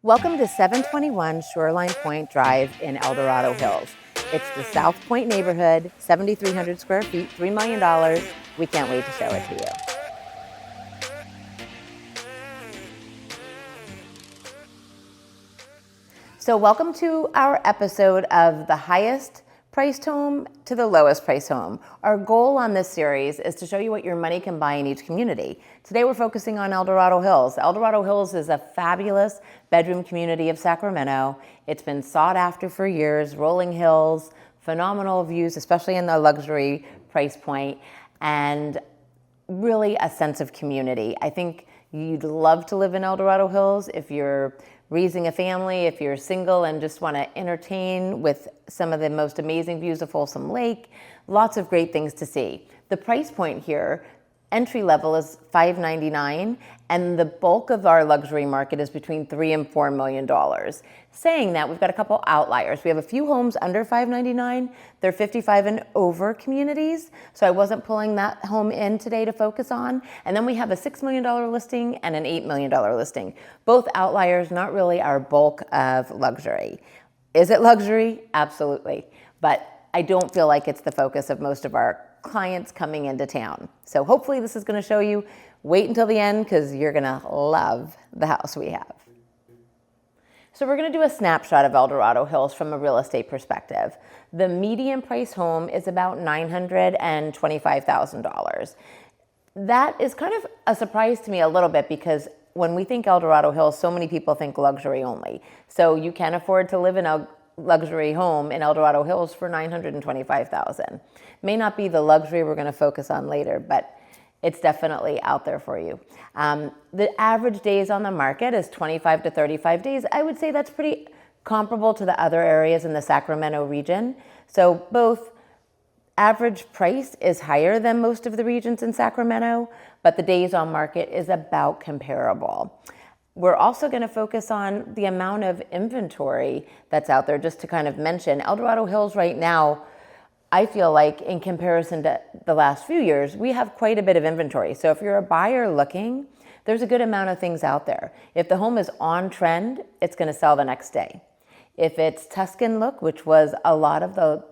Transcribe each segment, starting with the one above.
Welcome to 721 Shoreline Point Drive in El Dorado Hills. It's the South Point neighborhood, 7,300 square feet, $3 million. We can't wait to show it to you. So welcome to our episode of the highest priced home to the lowest priced home. Our goal on this series is to show you what your money can buy in each community. Today we're focusing on El Dorado Hills. El Dorado Hills is a fabulous bedroom community of Sacramento. It's been sought after for years, rolling hills, phenomenal views, especially in the luxury price point, and really a sense of community. I think you'd love to live in El Dorado Hills if you're raising a family, if you're single and just want to entertain with some of the most amazing views of Folsom Lake. Lots of great things to see. The price point here, entry level, is $599, and the bulk of our luxury market is between $3 and $4 million. Saying that, we've got a couple outliers. We have a few homes under $599. They're 55 and over communities, so I wasn't pulling that home in today to focus on. And then we have a $6 million listing and an $8 million listing. Both outliers, not really our bulk of luxury. Is it luxury? Absolutely. But I don't feel like it's the focus of most of our clients coming into town. So hopefully this is going to show you. Wait until the end because you're going to love the house we have. So we're going to do a snapshot of El Dorado Hills from a real estate perspective. The median price home is about $925,000. That is kind of a surprise to me a little bit because when we think El Dorado Hills, so many people think luxury only. So you can afford to live in a luxury home in El Dorado Hills for $925,000. May not be the luxury we're going to focus on later, but it's definitely out there for you. The average days on the market is 25 to 35 days. I would say that's pretty comparable to the other areas in the Sacramento region. So both average price is higher than most of the regions in Sacramento, but the days on market is about comparable. We're also going to focus on the amount of inventory that's out there. Just to kind of mention, El Dorado Hills right now, I feel like in comparison to the last few years, we have quite a bit of inventory. So if you're a buyer looking, there's a good amount of things out there. If the home is on trend, it's going to sell the next day. If it's Tuscan look, which was a lot of the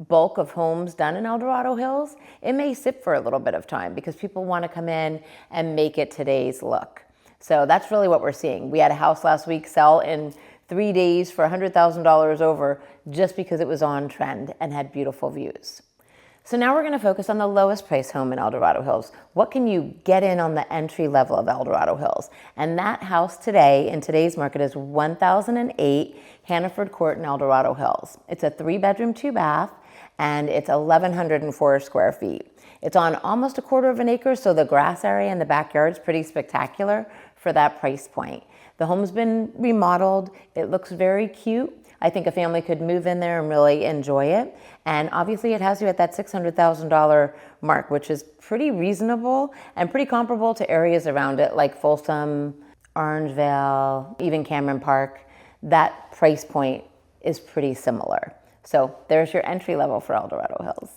bulk of homes done in El Dorado Hills, it may sit for a little bit of time because people want to come in and make it today's look. So that's really what we're seeing. We had a house last week sell in 3 days for $100,000 over just because it was on trend and had beautiful views. So now we're going to focus on the lowest price home in El Dorado Hills. What can you get in on the entry level of El Dorado Hills? And that house today in today's market is 1008 Hannaford Court in El Dorado Hills. It's a 3-bedroom, 2-bath, and it's 1,104 square feet. It's on almost a quarter of an acre, so the grass area in the backyard is pretty spectacular for that price point. The home's been remodeled. It looks very cute. I think a family could move in there and really enjoy it. And obviously it has you at that $600,000 mark, which is pretty reasonable and pretty comparable to areas around it like Folsom, Orangevale, even Cameron Park. That price point is pretty similar. So there's your entry level for El Dorado Hills.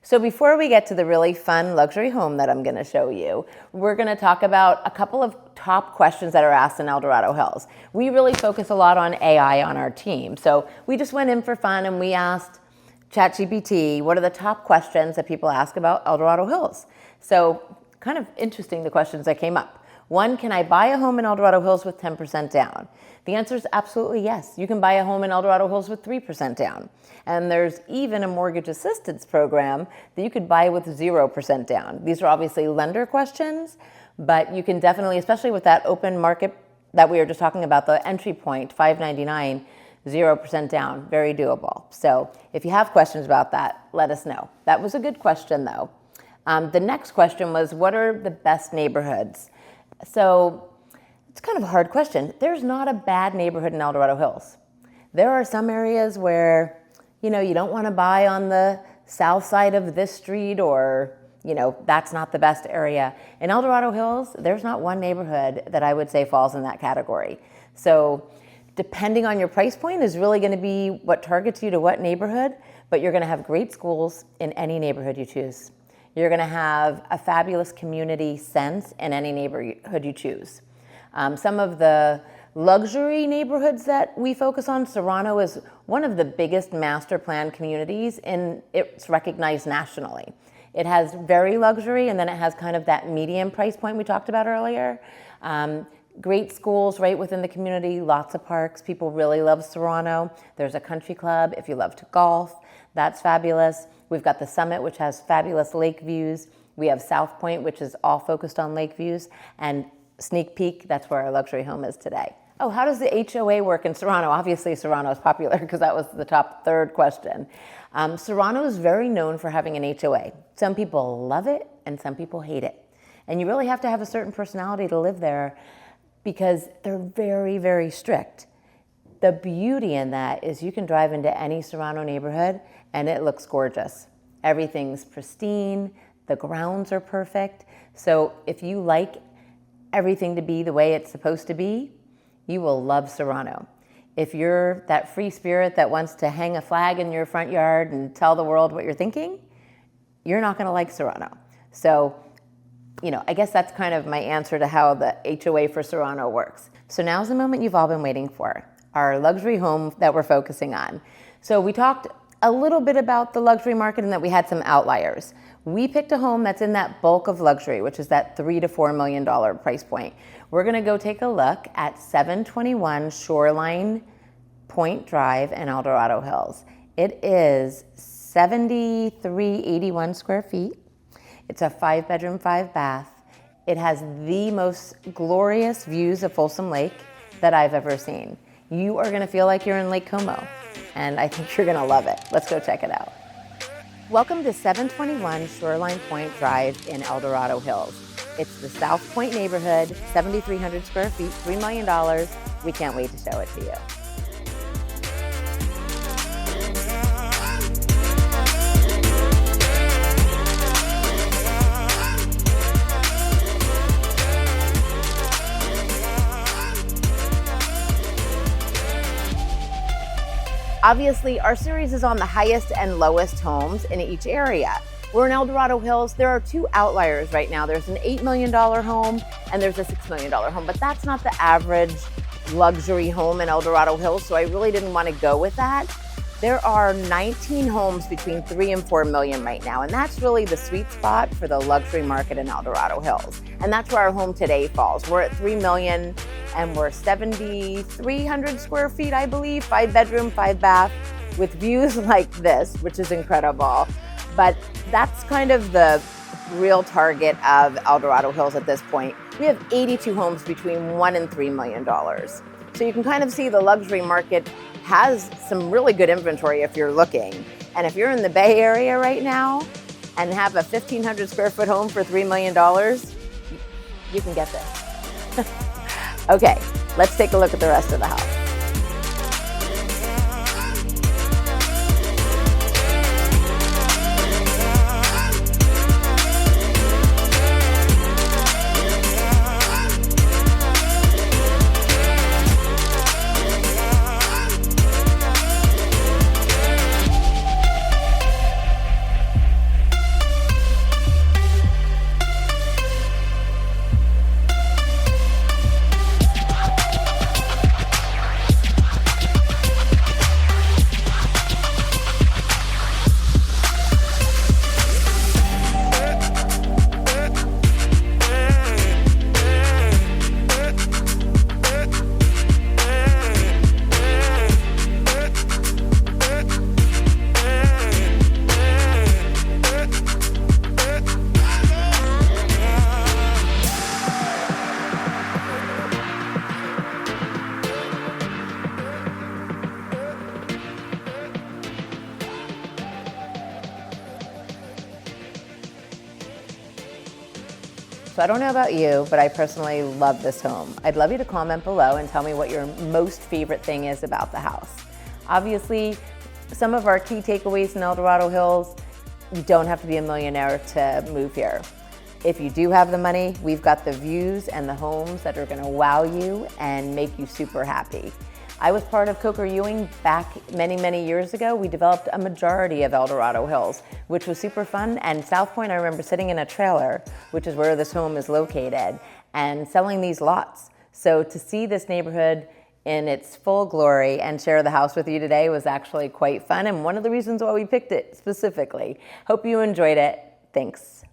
So before we get to the really fun luxury home that I'm going to show you, we're going to talk about a couple of top questions that are asked in El Dorado Hills. We really focus a lot on AI on our team. So we just went in for fun and we asked ChatGPT, what are the top questions that people ask about El Dorado Hills? So kind of interesting, the questions that came up. One, can I buy a home in El Dorado Hills with 10% down? The answer is absolutely yes. You can buy a home in El Dorado Hills with 3% down. And there's even a mortgage assistance program that you could buy with 0% down. These are obviously lender questions, but you can definitely, especially with that open market that we were just talking about, the entry point, $599, 0% down, very doable. So if you have questions about that, let us know. That was a good question though. The next question was, what are the best neighborhoods? So it's kind of a hard question. There's not a bad neighborhood in El Dorado Hills. There are some areas where, you don't want to buy on the south side of this street or, that's not the best area. In El Dorado Hills, there's not one neighborhood that I would say falls in that category. So depending on your price point is really going to be what targets you to what neighborhood, but you're going to have great schools in any neighborhood you choose. You're going to have a fabulous community sense in any neighborhood you choose. Some of the Luxury neighborhoods that we focus on, Serrano is one of the biggest master plan communities, and it's recognized nationally. It has very luxury, and then it has kind of that medium price point we talked about earlier. Great schools right within the community, lots of parks. People really love Serrano. There's a country club if you love to golf. That's fabulous. We've got the Summit, which has fabulous lake views. We have South Point, which is all focused on lake views. And Sneak Peek, that's where our luxury home is today. Oh, how does the HOA work in Serrano? Obviously, Serrano is popular because that was the top third question. Serrano is very known for having an HOA. Some people love it and some people hate it. And you really have to have a certain personality to live there because they're very, very strict. The beauty in that is you can drive into any Serrano neighborhood and it looks gorgeous. Everything's pristine, the grounds are perfect. So if you like everything to be the way it's supposed to be, you will love Serrano. If you're that free spirit that wants to hang a flag in your front yard and tell the world what you're thinking, you're not gonna like Serrano. So, I guess that's kind of my answer to how the HOA for Serrano works. So now's the moment you've all been waiting for, our luxury home that we're focusing on. So we talked a little bit about the luxury market and that we had some outliers. We picked a home that's in that bulk of luxury, which is that $3 to $4 million price point. We're gonna go take a look at 721 Shoreline Point Drive in El Dorado Hills. It is 7,381 square feet. It's a 5-bedroom, 5-bath. It has the most glorious views of Folsom Lake that I've ever seen. You are gonna feel like you're in Lake Como, and I think you're gonna love it. Let's go check it out. Welcome to 721 Shoreline Point Drive in El Dorado Hills. It's the South Point neighborhood, 7,300 square feet, $3 million. We can't wait to show it to you. Obviously, our series is on the highest and lowest homes in each area. We're in El Dorado Hills. There are two outliers right now. There's an $8 million home and there's a $6 million home, but that's not the average luxury home in El Dorado Hills, so I really didn't want to go with that. There are 19 homes between 3 and 4 million right now, and that's really the sweet spot for the luxury market in El Dorado Hills. And that's where our home today falls. We're at 3 million and we're 7,300 square feet, I believe, 5-bedroom, 5-bath, with views like this, which is incredible. But that's kind of the real target of El Dorado Hills at this point. We have 82 homes between $1 and $3 million. So you can kind of see the luxury market has some really good inventory if you're looking. And if you're in the Bay Area right now and have a 1,500 square foot home for $3 million, you can get this. Okay, let's take a look at the rest of the house. So I don't know about you, but I personally love this home. I'd love you to comment below and tell me what your most favorite thing is about the house. Obviously, some of our key takeaways in El Dorado Hills, you don't have to be a millionaire to move here. If you do have the money, we've got the views and the homes that are gonna wow you and make you super happy. I was part of Coker Ewing back many, many years ago. We developed a majority of El Dorado Hills, which was super fun. And South Point, I remember sitting in a trailer, which is where this home is located, and selling these lots. So to see this neighborhood in its full glory and share the house with you today was actually quite fun, and one of the reasons why we picked it specifically. Hope you enjoyed it. Thanks.